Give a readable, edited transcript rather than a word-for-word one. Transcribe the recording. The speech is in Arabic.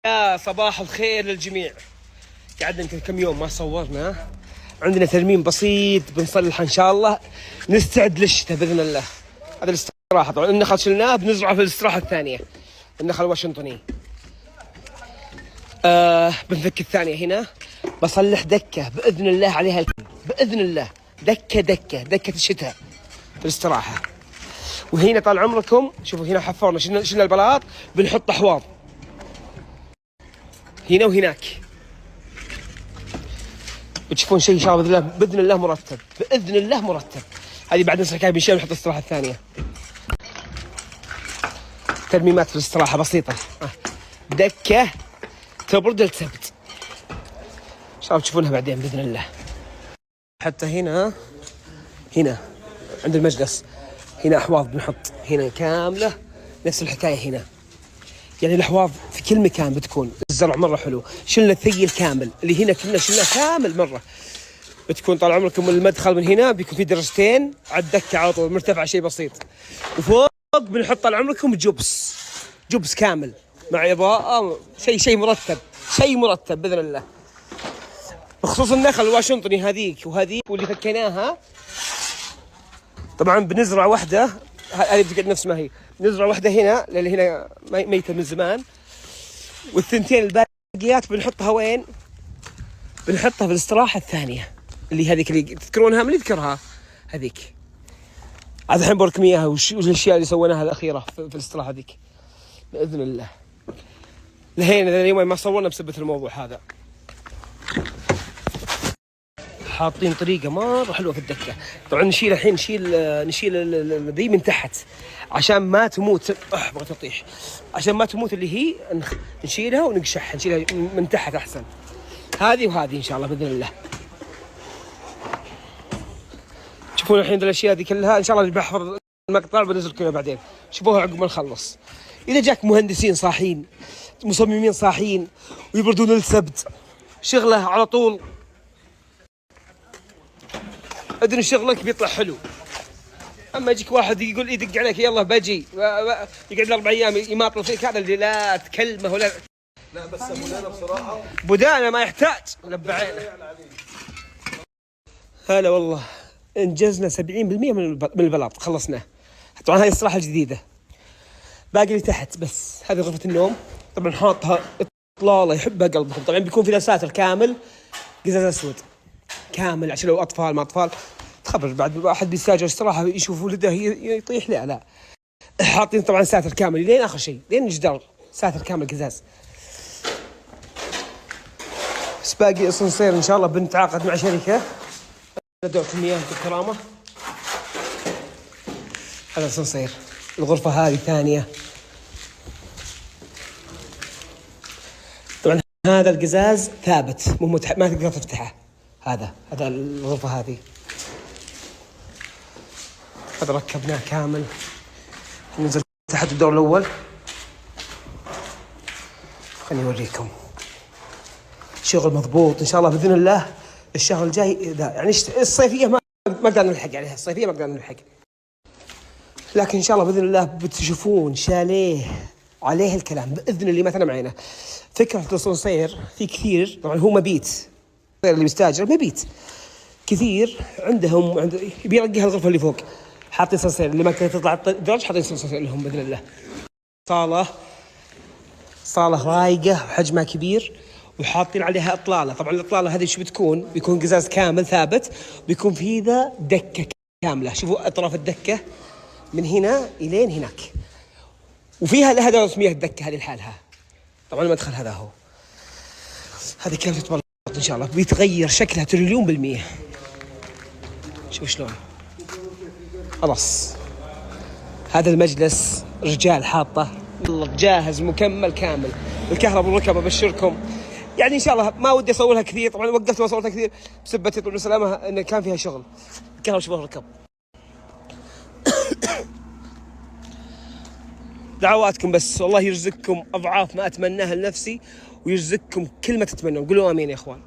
يا صباح الخير للجميع. قعدنا يمكن كم يوم ما صورنا، عندنا ترميم بسيط بنصلحه ان شاء الله، نستعد للشتاء باذن الله. هذا الاستراحه، طبعا النخل شلناه بنزرعه في الاستراحه الثانيه، النخل الواشنطني. بنفك الثانيه هنا، بصلح دكه باذن الله عليها باذن الله، دكه الشتاء في الاستراحه. وهنا طال عمركم شوفوا هنا حفرنا، شلنا البلاط، بنحط احواض هنا وهناك، بتشوفون شيء ان شاء الله باذن الله مرتب، باذن الله مرتب. هذه بعد نسرح كاي بنشيل ونحط الاستراحه الثانيه. ترميمات في الاستراحه بسيطه، دكه تبرد السبت ان شاء الله تشوفونها بعدين باذن الله. حتى هنا عند المجلس هنا احواض بنحط هنا كامله، نفس الحكايه هنا، يعني الاحواض في كل مكان بتكون. الزرع مره حلو، شلنا الثقيل كامل اللي هنا كنا شلناه كامل مره. بتكون طال عمركم المدخل من هنا بيكون في درجتين على الدكه على طول مرتفعه شيء بسيط، وفوق بنحط طال عمركم جبس كامل مع اضاءه، شيء مرتب باذن الله. بخصوص النخل الواشنطني هذيك واللي فكيناها، طبعا بنزرع واحده، هذه بتقعد نفس ما هي، نزرع واحده هنا اللي هنا ميته من زمان، والثنتين الباقيات بنحطها وين؟ بنحطها في الاستراحه الثانيه اللي هذيك اللي تذكرونها، من يذكرها هذيك. عاد الحين بوريكم اياها وش الاشياء اللي سويناها الاخيره في الاستراحه ذيك باذن الله. لهين اليوم ما صورنا بسبب الموضوع هذا. حاطين طريقه مره حلوه في الدكه. طبعا نشيل الحين نشيل ذي من تحت عشان ما تموت. بغيت اطيح. عشان ما تموت اللي هي نشيلها ونقشحها، نشيلها من تحت احسن. هذه وهذه ان شاء الله باذن الله. تشوفون الحين الاشياء هذه كلها ان شاء الله اللي بحفظ المقطع بنزل لكم بعدين، شوفوها عقب ما نخلص. اذا جاك مهندسين صاحيين، مصممين صاحيين ويبردون السبت، شغله على طول، ادري شغلك بيطلع حلو. اما يجيك واحد يقول يدق عليك يلا بجي، يقعد له 4 ايام يماطل فيك، هذا اللي لا تكلمه ولا لا. بس بدانا بصراحه، بدانا ما يحتاج لبعينه. هلا والله، انجزنا 70% من البلاط، خلصناه. طبعا هذه الصراحه الجديده، باقي اللي تحت بس. هذه غرفه النوم، طبعا حاطها اطلاله يحبها قلبكم. طبعا بيكون في ساتر كامل قزاز اسود كامل، عشان لو اطفال ما اطفال تخبر بعد واحد بيستاجر استراحه يشوف ولده يطيح. لا حاطين طبعا ساتر كامل لين اخر شيء، لين الجدار ساتر كامل قزاز. بس باقي اسانسير ان شاء الله بنتعاقد مع شركه لدورة المياه بالكرامه. هذا اسانسير، الغرفه هذه ثانيه. طبعا هذا القزاز ثابت مو ما تقدر تفتحه. هذا الغرفه هذه، هذا ركبناه كامل. ننزل تحت الدور الاول، خليني اوريكم شغل مضبوط ان شاء الله باذن الله. الشهر الجاي يعني الصيفيه ما قدرنا نلحق عليها، الصيفيه ما قدرنا نلحق، لكن ان شاء الله باذن الله بتشوفون شاليه عليه الكلام باذن الله ما تنام عينه. فكره الاسانسير في كثير، طبعا هو مبيت، اللي بيستاجر مبيت كثير عندهم يبي يرقيها الغرفه اللي فوق، حاطين اسانسير اللي ما كانت تطلع الدرج، حاطين اسانسير لهم باذن الله. صاله رايقه وحجمها كبير، وحاطين عليها اطلاله. طبعا الاطلاله هذه شو بيكون قزاز كامل ثابت، بيكون في ذا دكه كامله. شوفوا اطراف الدكه من هنا الين هناك، وفيها لها دورة مياه الدكه هذه لحالها. طبعا المدخل هذا هو، هذه كيف تتبلط ان شاء الله، بيتغير شكلها تريليون بالمية. شوف شلون خلاص. هذا المجلس رجال حاطه جاهز مكمل كامل. الكهرباء والركب ابشركم، يعني ان شاء الله ما ودي اصورها كثير، طبعا وقفت ما صورتها كثير بسبب طول السلامه ان كان فيها شغل. الكهرباء شبه الركب. دعواتكم بس، والله يرزقكم اضعاف ما اتمناها لنفسي، ويرزقكم كل ما تتمنون. قولوا امين يا اخوان.